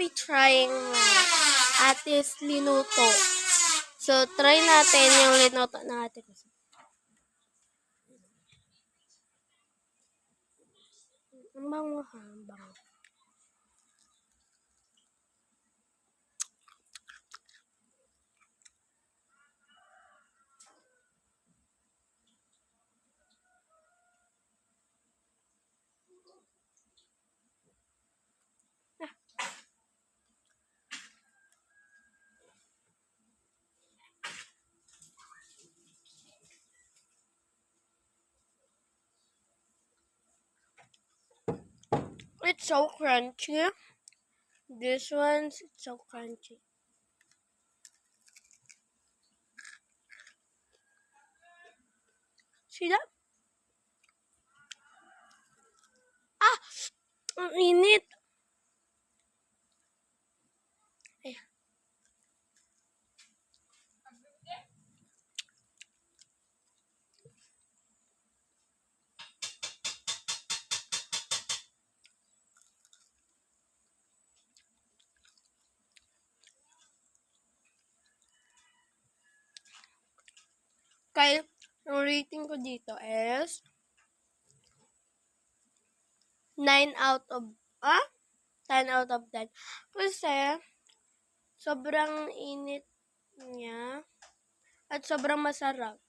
be trying Ate's Linuto. So, try natin yung linuto na ate ko. Ang bango ha, ang bango. It's so crunchy. This one's so crunchy. See that? Ah! Ang init! Ay. Kaya, yung rating ko dito is 9 out of 10 out of 10. Kasi, sobrang init niya at sobrang masarap.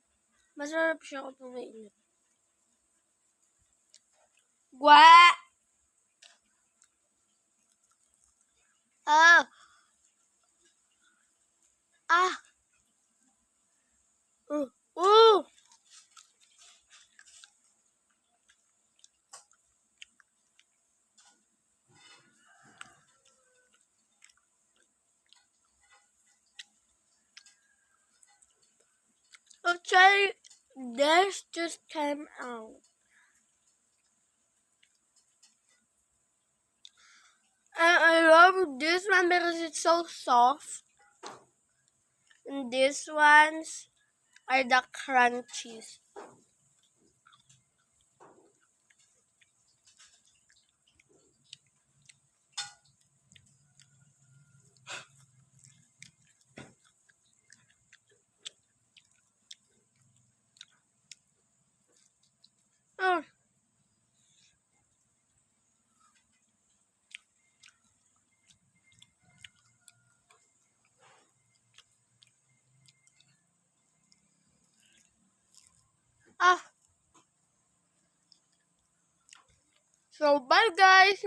Masarap siya kapag mainit. Gwa! Ah! Ah! Oh! Actually, this just came out. And I love this one because it's so soft. And these ones are the crunchies. Oh. Ah. So bye guys,